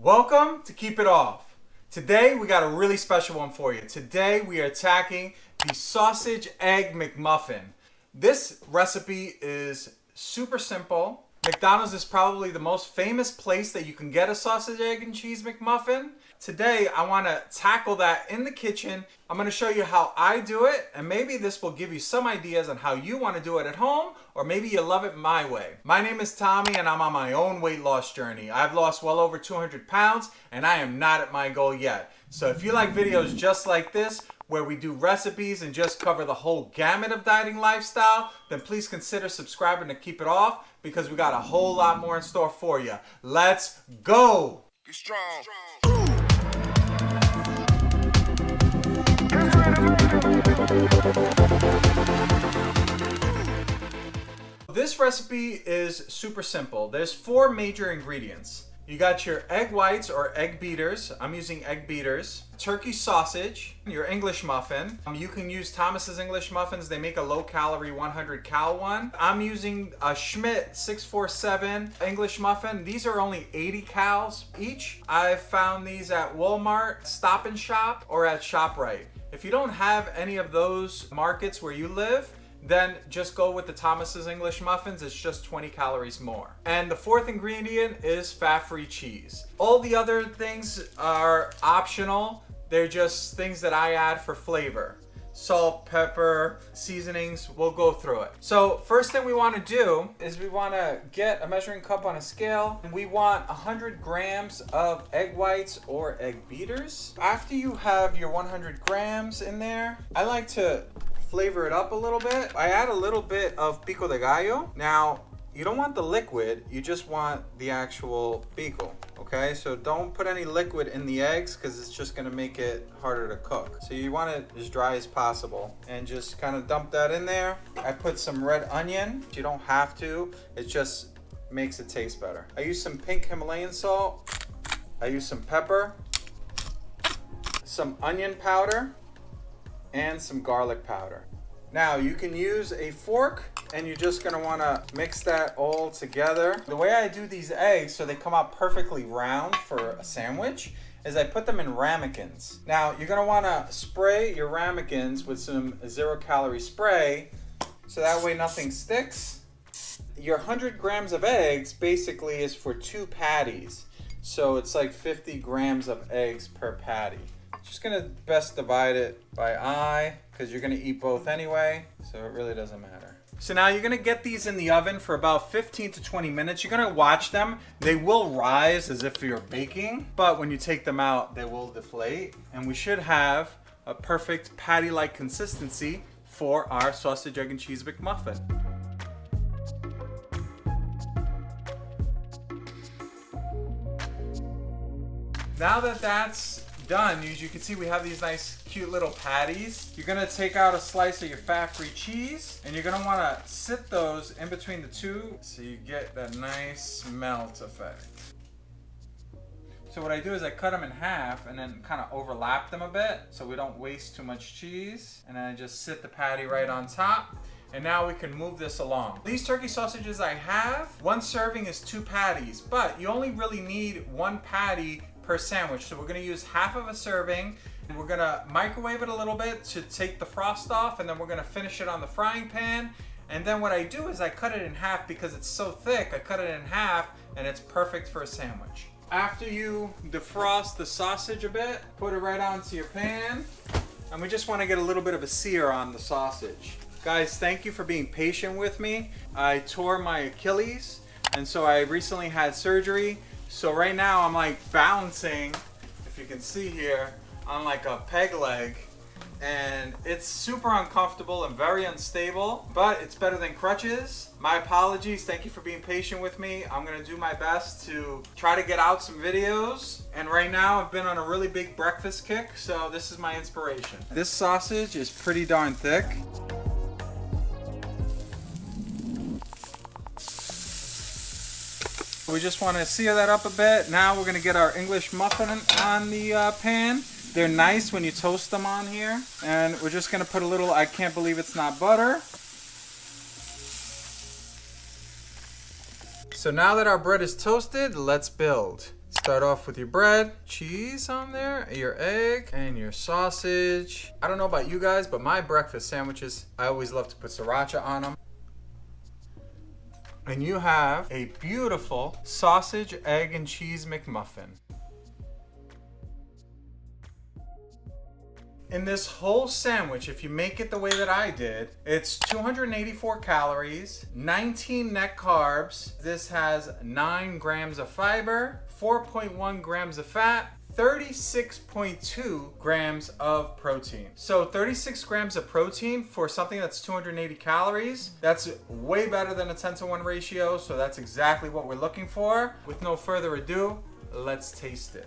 Welcome to Keep It Off. Today we got a really special one for you. Today we are attacking the sausage egg McMuffin. This recipe is super simple. McDonald's is probably the most famous place that you can get a sausage, egg, and cheese McMuffin. Today I want to tackle that in the kitchen. I'm going to show you how I do it, and maybe this will give you some ideas on how you want to do it at home, or maybe you love it my way. My name is Tommy and I'm on my own weight loss journey. I've lost well over 200 pounds and I am not at my goal yet. So if you like videos just like this, where we do recipes and just cover the whole gamut of dieting lifestyle, then please consider subscribing to Keep It Off, because we got a whole lot more in store for you. Let's go! Get strong. This recipe is super simple. There's 4 major ingredients. You got your egg whites or egg beaters. I'm using egg beaters. Turkey sausage, your English muffin. You can use Thomas's English muffins. They make a low-calorie 100-cal one. I'm using a Schmidt 647 English muffin. These are only 80 cals each. I've found these at Walmart, Stop and Shop, or at ShopRite. If you don't have any of those markets where you live, then just go with the Thomas's English muffins. It's just 20 calories more. And the 4th ingredient is fat-free cheese. All the other things are optional. They're just things that I add for flavor. Salt, pepper, seasonings, we'll go through it. So first thing we want to do is we want to get a measuring cup on a scale, and we want 100 grams of egg whites or egg beaters. After you have your 100 grams in there, I like to flavor it up a little bit. I add a little bit of Pico de gallo. Now, you don't want the liquid, you just want the actual pico, okay? So don't put any liquid in the eggs because it's just gonna make it harder to cook. So you want it as dry as possible and just kind of dump that in there. I put some red onion. You don't have to, it just makes it taste better. I use some pink Himalayan salt. I use some pepper, some onion powder, and some garlic powder. Now you can use a fork, and you're just gonna wanna mix that all together. The way I do these eggs so they come out perfectly round for a sandwich is I put them in ramekins. Now you're gonna wanna spray your ramekins with some 0-calorie spray so that way nothing sticks. Your 100 grams of eggs basically is for 2 patties. So it's like 50 grams of eggs per patty. Just gonna best divide it by eye because you're gonna eat both anyway, so it really doesn't matter. So now you're gonna get these in the oven for about 15 to 20 minutes. You're gonna watch them. They will rise as if you're baking, but when you take them out, they will deflate. And we should have a perfect patty-like consistency for our sausage, egg, and cheese McMuffin. Now that that's done, as you can see, we have these nice cute little patties. You're gonna take out a slice of your fat-free cheese, and you're gonna wanna sit those in between the two so you get that nice melt effect. So what I do is I cut them in half and then kind of overlap them a bit so we don't waste too much cheese. And then I just sit the patty right on top. And now we can move this along. These turkey sausages I have, 1 serving is 2 patties, but you only really need 1 patty per sandwich. So we're gonna use half of a serving, and we're gonna microwave it a little bit to take the frost off, and then we're gonna finish it on the frying pan. And then what I do is I cut it in half because it's so thick. I cut it in half and it's perfect for a sandwich. After you defrost the sausage a bit, put it right onto your pan, and we just wanna get a little bit of a sear on the sausage. Guys, thank you for being patient with me. I tore my Achilles, and so I recently had surgery. So right now I'm like balancing, if you can see here, on like a peg leg, and it's super uncomfortable and very unstable, but it's better than crutches. My apologies, thank you for being patient with me. I'm gonna do my best to try to get out some videos, and right now I've been on a really big breakfast kick, so this is my inspiration. This sausage is pretty darn thick. We just want to sear that up a bit. Now we're going to get our English muffin on the pan. They're nice when you toast them on here. And we're just going to put a little, I can't believe it's not butter. So now that our bread is toasted, let's build. Start off with your bread, cheese on there, your egg, and your sausage. I don't know about you guys, but my breakfast sandwiches, I always love to put sriracha on them. And you have a beautiful sausage, egg, and cheese McMuffin. In this whole sandwich, if you make it the way that I did, it's 284 calories, 19 net carbs. This has 9 grams of fiber, 4.1 grams of fat, 36.2 grams of protein. So 36 grams of protein for something that's 280 calories, that's way better than a 10-to-1 ratio, so that's exactly what we're looking for. With no further ado, let's taste it.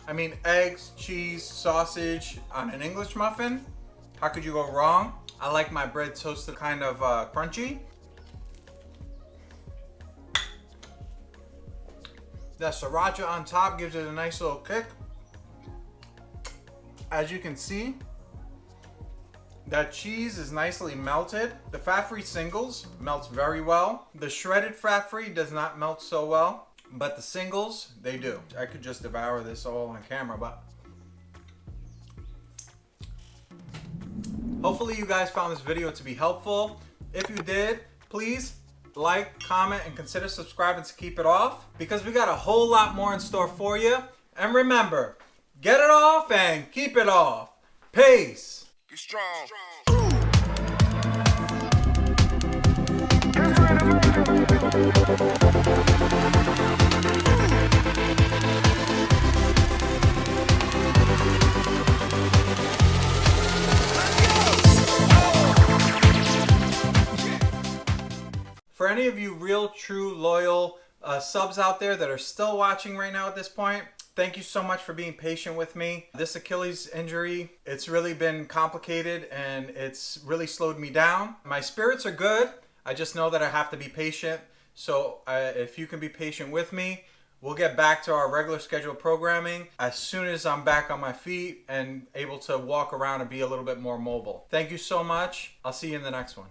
I mean, eggs, cheese, sausage on an English muffin. How could you go wrong? I like my bread toasted kind of crunchy. The sriracha on top gives it a nice little kick. As you can see, that cheese is nicely melted. The fat-free singles melts very well. The shredded fat-free does not melt so well. But the singles, they do. I could just devour this all on camera, but hopefully you guys found this video to be helpful. If you did, please like, comment, and consider subscribing to keep it off, because we got a whole lot more in store for you. And remember, get it off and keep it off. Peace. Be strong. For any of you real, true, loyal subs out there that are still watching right now at this point, thank you so much for being patient with me. This Achilles injury, it's really been complicated and it's really slowed me down. My spirits are good. I just know that I have to be patient. So if you can be patient with me, we'll get back to our regular scheduled programming as soon as I'm back on my feet and able to walk around and be a little bit more mobile. Thank you so much. I'll see you in the next one.